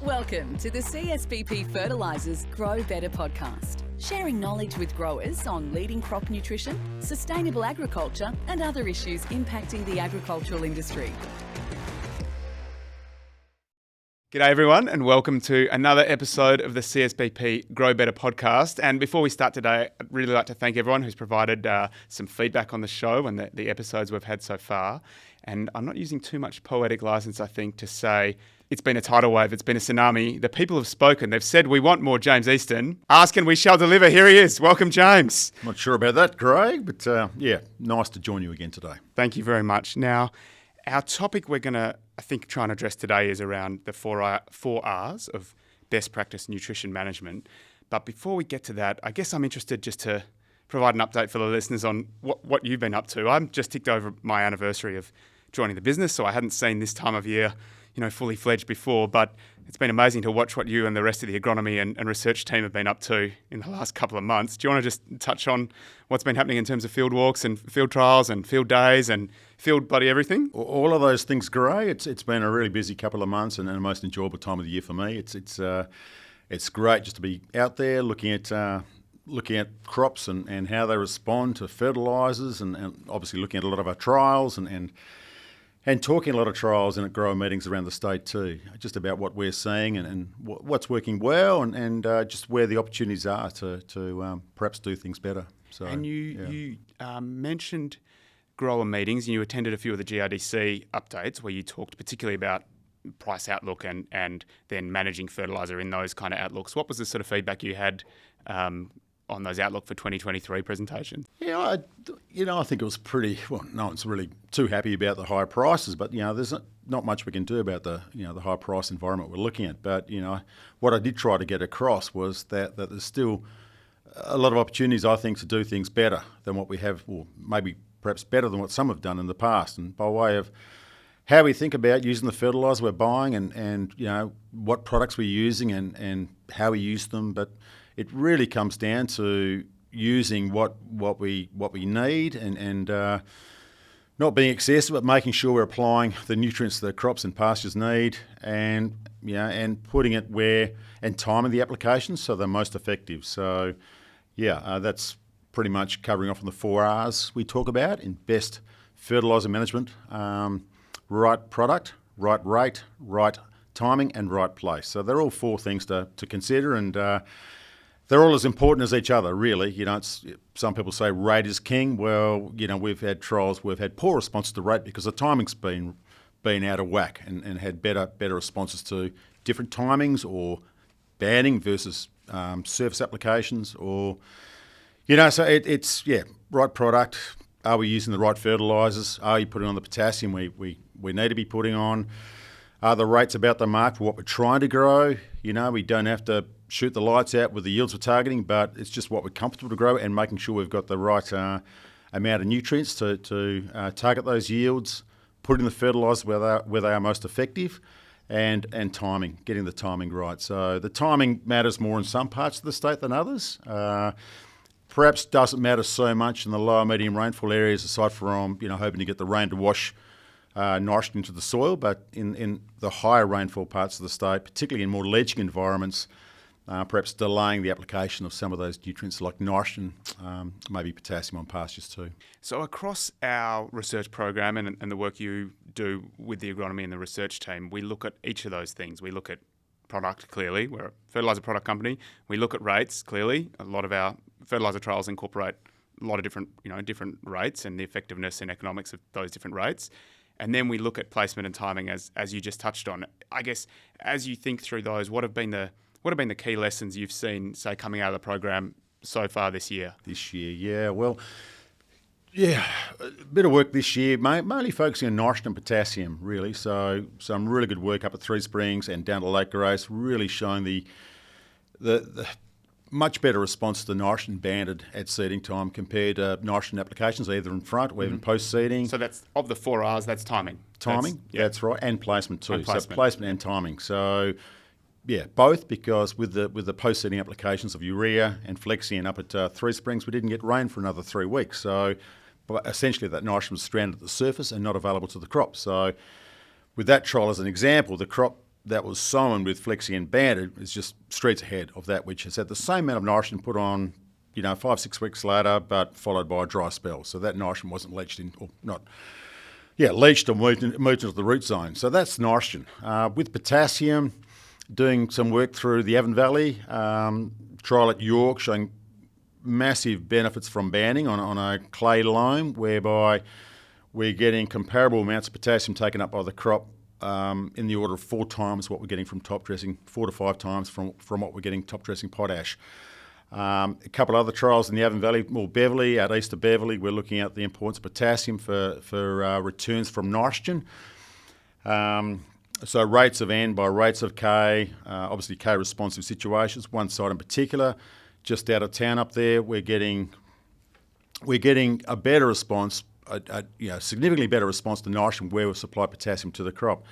Welcome to the CSBP Fertilisers Grow Better podcast, sharing knowledge with growers on leading crop nutrition, sustainable agriculture and other issues impacting the agricultural industry. G'day everyone and welcome to another episode of the CSBP Grow Better podcast. And before we start today, I'd really like to thank everyone who's provided some feedback on the show and the episodes we've had so far. And I'm not using too much poetic license, I think, to say it's been a tidal wave, it's been a tsunami. The people have spoken. They've said we want more James Easton. Ask and we shall deliver. Here he is. Welcome, James. Not sure about that, Greg, but nice to join you again today. Thank you very much. Now, our topic we're going to, I think, try and address today is around the four R's of best practice nutrition management. But before we get to that, I guess I'm interested just to provide an update for the listeners on what you've been up to. I'm just ticked over my anniversary of joining the business, so I hadn't seen this time of year, fully fledged before, but it's been amazing to watch what you and the rest of the agronomy and research team have been up to in the last couple of months. Do you want to just touch on what's been happening in terms of field walks and field trials and field days and field bloody everything? All of those things, Gray. It's been a really busy couple of months and a most enjoyable time of the year for me. It's great just to be out there looking at crops and how they respond to fertilisers and obviously looking at a lot of our trials and talking a lot of trials and at grower meetings around the state too, just about what we're seeing and what's working well and just where the opportunities are to perhaps do things better. So, and you mentioned grower meetings and you attended a few of the GRDC updates where you talked particularly about price outlook and then managing fertiliser in those kind of outlooks. What was the sort of feedback you had on those Outlook for 2023 presentations? Yeah, I think it was pretty, well, no one's really too happy about the high prices, but, there's not much we can do about the high price environment we're looking at. But, what I did try to get across was that there's still a lot of opportunities, I think, to do things better than what we have, or maybe perhaps better than what some have done in the past. And by way of how we think about using the fertiliser we're buying and what products we're using and how we use them, but it really comes down to using what we need and not being excessive, but making sure we're applying the nutrients the crops and pastures need and putting it where and timing the applications so they're most effective. So that's pretty much covering off on the 4 R's we talk about in best fertiliser management: right product, right rate, right timing, and right place. So they're all 4 things to consider and. They're all as important as each other, really. Some people say rate is king. Well, we've had trials, we've had poor responses to rate because the timing's been out of whack and had better responses to different timings or banning versus surface applications or, so it's right product. Are we using the right fertilisers? Are you putting on the potassium we need to be putting on? Are the rates about the mark for what we're trying to grow? We don't have to shoot the lights out with the yields we're targeting, but it's just what we're comfortable to grow and making sure we've got the right amount of nutrients to target those yields, putting the fertiliser where they are most effective, and timing, getting the timing right. So the timing matters more in some parts of the state than others. Perhaps doesn't matter so much in the lower medium rainfall areas, aside from hoping to get the rain to wash nitrogen into the soil, but in the higher rainfall parts of the state, particularly in more ledging environments, perhaps delaying the application of some of those nutrients like nitrogen, maybe potassium on pastures too. So across our research program and the work you do with the agronomy and the research team, we look at each of those things. We look at product, clearly. We're a fertiliser product company. We look at rates, clearly. A lot of our fertiliser trials incorporate a lot of different rates and the effectiveness and economics of those different rates. And then we look at placement and timing as you just touched on. I guess as you think through those, what have been the key lessons you've seen, say, coming out of the program so far this year? A bit of work this year, mainly focusing on nitrogen and potassium, really. So some really good work up at Three Springs and down to Lake Grace, really showing the much better response to the nitrogen banded at seeding time compared to nitrogen applications, either in front or even post-seeding. So that's, of the 4 R's, that's timing. That's right, and placement too. So placement and timing. So both, because with the post-seeding applications of urea and Flexian up at Three Springs, we didn't get rain for another 3 weeks. So essentially that nitrogen was stranded at the surface and not available to the crop. So with that trial as an example, the crop that was sown with flexi and banded is just streets ahead of that, which has had the same amount of nitrogen put on, 5-6 weeks later, but followed by a dry spell. So that nitrogen wasn't leached leached or moved into the root zone. So that's nitrogen. With potassium, doing some work through the Avon Valley, trial at York showing massive benefits from banding on a clay loam, whereby we're getting comparable amounts of potassium taken up by the crop in the order of 4 times what we're getting from top dressing, 4 to 5 times from what we're getting top dressing potash. A couple of other trials in the Avon Valley, more Beverley, at East of Beverley, we're looking at the importance of potassium for returns from nitrogen. So rates of N by rates of K, obviously K responsive situations. One site in particular, just out of town up there, we're getting a better response, a significantly better response to nitrogen where we've supplied potassium to the crop.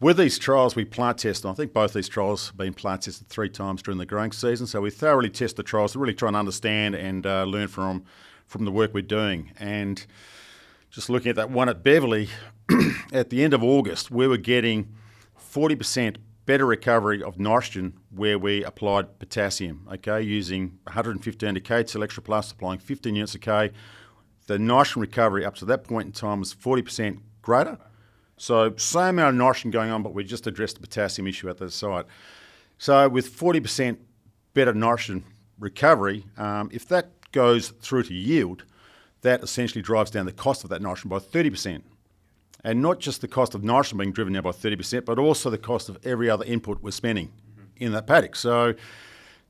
With these trials, we plant test, and I think both these trials have been plant tested 3 times during the growing season. So we thoroughly test the trials to really try and understand and learn from the work we're doing. And just looking at that one at Beverley, at the end of August, we were getting 40% better recovery of nitrogen where we applied potassium, using 115 to K till Extra Plus, applying 15 units of K. The nitrogen recovery up to that point in time was 40% greater. So same amount of nitrogen going on, but we just addressed the potassium issue at the site. So with 40% better nitrogen recovery, if that goes through to yield, that essentially drives down the cost of that nitrogen by 30%. And not just the cost of nitrogen being driven down by 30%, but also the cost of every other input we're spending in that paddock. So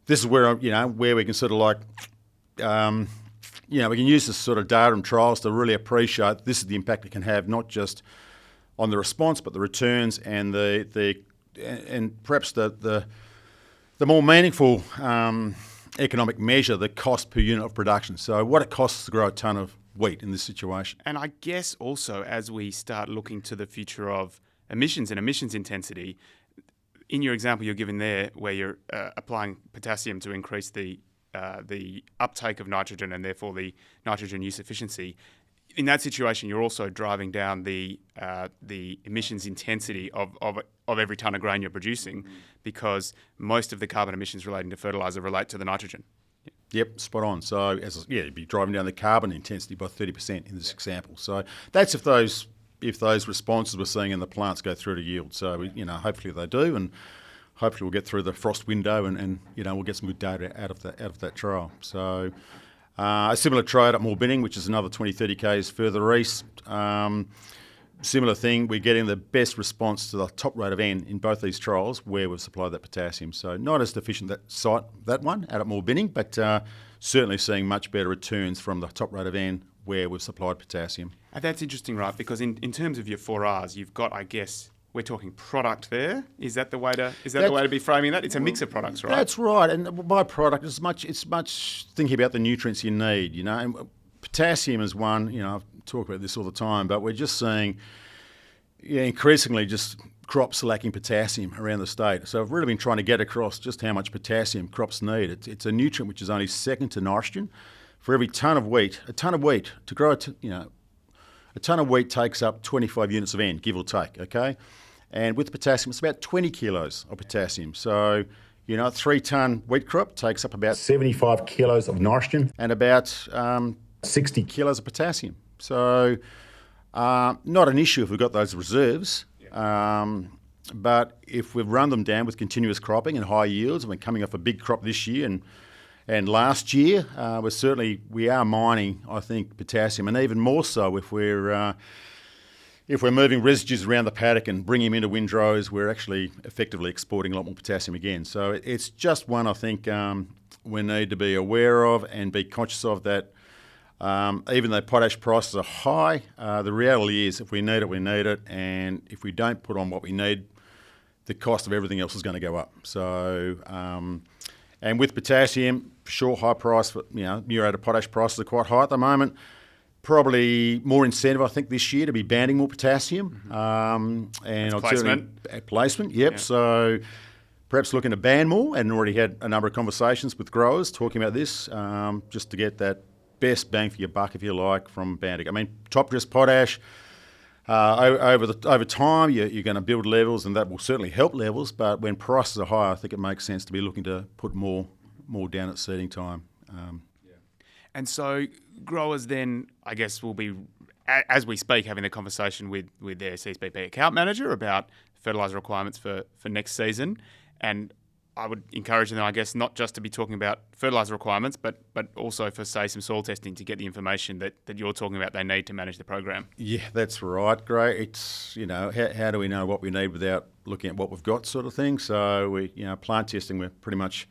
this is where, where we can sort of we can use this sort of data and trials to really appreciate this is the impact it can have, not just on the response, but the returns and and perhaps the more meaningful economic measure, the cost per unit of production. So what it costs to grow a tonne of wheat in this situation. And I guess also as we start looking to the future of emissions and emissions intensity, in your example you're given there where you're applying potassium to increase the uptake of nitrogen and therefore the nitrogen use efficiency, in that situation you're also driving down the emissions intensity of every tonne of grain you're producing because most of the carbon emissions relating to fertiliser relate to the nitrogen. Yep, spot on. So, you'd be driving down the carbon intensity by 30% in this example. So that's if those responses we're seeing in the plants go through to yield. So, hopefully they do, and hopefully we'll get through the frost window and we'll get some good data out of that trial. So a similar trial at Moorbinning, which is another 20-30 k's further east. Similar thing, we're getting the best response to the top rate of N in both these trials where we've supplied that potassium. So not as deficient that one out at Moorbinning, but certainly seeing much better returns from the top rate of N where we've supplied potassium. And that's interesting, right? Because in terms of your 4Rs, you've got, I guess, we're talking product there. Is that the way to be framing that? It's a mix of products, right? That's right. And by product, it's much thinking about the nutrients you need. And potassium is one. I talk about this all the time, but we're just seeing increasingly just crops lacking potassium around the state. So I've really been trying to get across just how much potassium crops need. It's a nutrient which is only second to nitrogen. For every tonne of wheat, to grow a tonne of wheat takes up 25 units of N, give or take, okay? And with potassium, it's about 20 kilos of potassium. So, a 3-tonne wheat crop takes up about 75 kilos of nitrogen and about 60 kilos of potassium. So, not an issue if we've got those reserves. But if we've run them down with continuous cropping and high yields, and we're coming off a big crop this year and last year, we are mining, I think, potassium, and even more so if we're moving residues around the paddock and bringing them into windrows, we're actually effectively exporting a lot more potassium again. So it's just one I think we need to be aware of and be conscious of that. Even though potash prices are high, the reality is if we need it, we need it, and if we don't put on what we need, the cost of everything else is going to go up. So, and with potassium, sure, high price, muriated potash prices are quite high at the moment. Probably more incentive, I think, this year to be banding more potassium. And placement, yep. Yeah. So perhaps looking to ban more, and already had a number of conversations with growers talking about this, just to get that best bang for your buck, if you like, from banding. I mean, top dress potash, over time, you're going to build levels, and that will certainly help levels. But when prices are high, I think it makes sense to be looking to put more down at seeding time. And so growers then, I guess, will be, as we speak, having the conversation with their CSBP account manager about fertiliser requirements for next season. And I would encourage them, I guess, not just to be talking about fertiliser requirements, but also for, say, some soil testing to get the information that you're talking about they need to manage the program. Yeah, that's right, Gray. It's, how do we know what we need without looking at what we've got, sort of thing. So we, plant testing, we're pretty much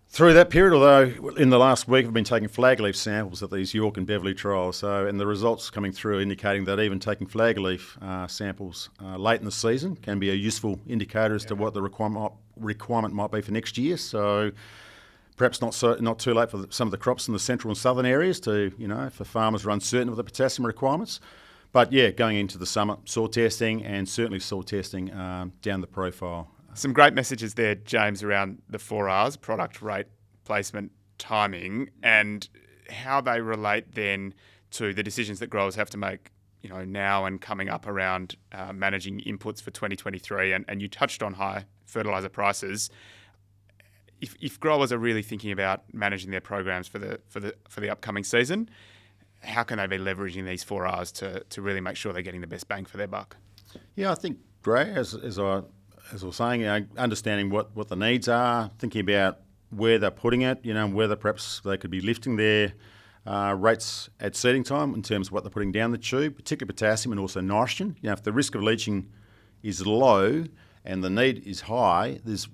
through that period, although in the last week we've been taking flag leaf samples at these York and Beverley trials. So, and the results coming through indicating that even taking flag leaf samples late in the season can be a useful indicator as to what the requirement might be for next year. So perhaps not too late for some of the crops in the central and southern areas to, for farmers who are uncertain of the potassium requirements. But yeah, going into the summer, soil testing and certainly soil testing down the profile. Some great messages there, James, around the 4Rs, product, rate, placement, timing, and how they relate then to the decisions that growers have to make, now and coming up around managing inputs for 2023. And you touched on high fertiliser prices. If growers are really thinking about managing their programs for the upcoming season, how can they be leveraging these 4Rs to really make sure they're getting the best bang for their buck? Yeah, I think, Gray, as I was saying, understanding what the needs are, thinking about where they're putting it, whether perhaps they could be lifting their rates at seeding time in terms of what they're putting down the tube, particularly potassium and also nitrogen. If the risk of leaching is low and the need is high, there's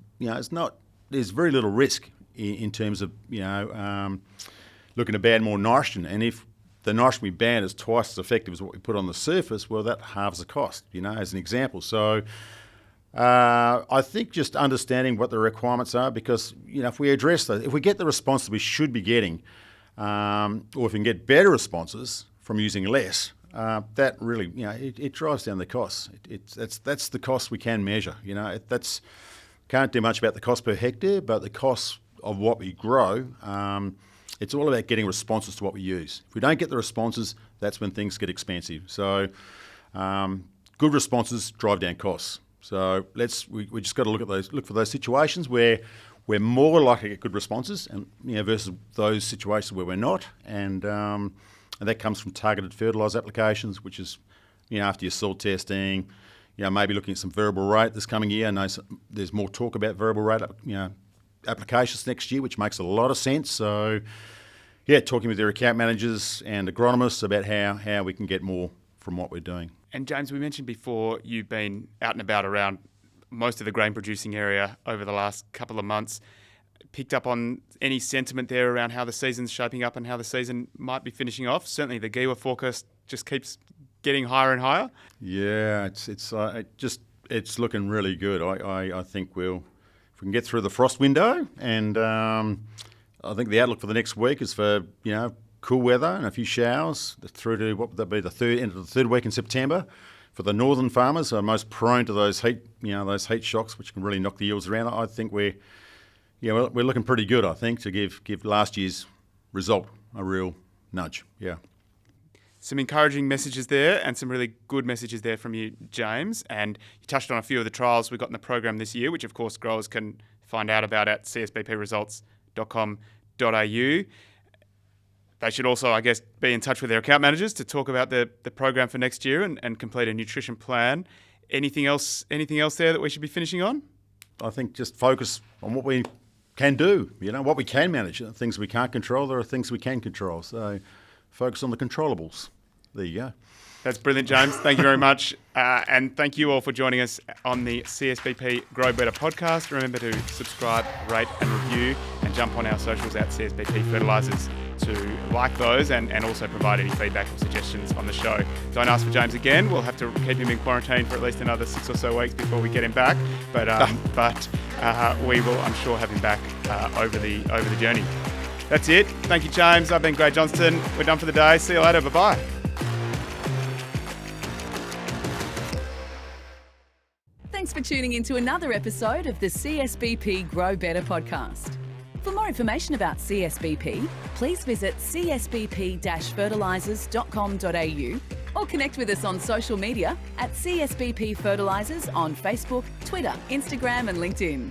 very little risk in terms of looking to ban more nitrogen. And if the nitrogen we ban is twice as effective as what we put on the surface, well, that halves the cost, as an example. So I think just understanding what the requirements are, because if we address that, if we get the response that we should be getting, or if we can get better responses from using less, that really it drives down the costs. That's the cost we can measure. Can't do much about the cost per hectare, but the cost of what we grow, it's all about getting responses to what we use. If we don't get the responses, that's when things get expensive. So good responses drive down costs. So we just got to look for those situations where we're more likely to get good responses, and versus those situations where we're not, and that comes from targeted fertiliser applications, which is after your soil testing, maybe looking at some variable rate this coming year. I know there's more talk about variable rate applications next year, which makes a lot of sense. So talking with your account managers and agronomists about how we can get more from what we're doing. And James, we mentioned before you've been out and about around most of the grain producing area over the last couple of months. Picked up on any sentiment there around how the season's shaping up and how the season might be finishing off? Certainly the GWA forecast just keeps getting higher and higher. Yeah, it's looking really good. I think if we can get through the frost window, and I think the outlook for the next week is for cool weather and a few showers through to what would that be, end of the third week in September. For the northern farmers who are most prone to those heat shocks, which can really knock the yields around, I think we're looking pretty good. I think to give last year's result a real nudge. Yeah. Some encouraging messages there and some really good messages there from you, James. And you touched on a few of the trials we've got in the program this year, which of course growers can find out about at csbpresults.com.au. They should also, I guess, be in touch with their account managers to talk about the program for next year and complete a nutrition plan. Anything else there that we should be finishing on? I think just focus on what we can do, what we can manage. Things we can't control, there are things we can control. So focus on the controllables. There you go. That's brilliant, James. Thank you very much. And thank you all for joining us on the CSBP Grow Better podcast. Remember to subscribe, rate and review, and jump on our socials at CSBP Fertilisers to like those and also provide any feedback or suggestions on the show. Don't ask for James again. We'll have to keep him in quarantine for at least another 6 or so weeks before we get him back. But we will, I'm sure, have him back over the journey. That's it. Thank you, James. I've been Grey Johnston. We're done for the day. See you later. Bye-bye. Thanks for tuning into another episode of the CSBP Grow Better podcast. For more information about CSBP, please visit csbp-fertilisers.com.au or connect with us on social media at CSBP Fertilisers on Facebook, Twitter, Instagram and LinkedIn.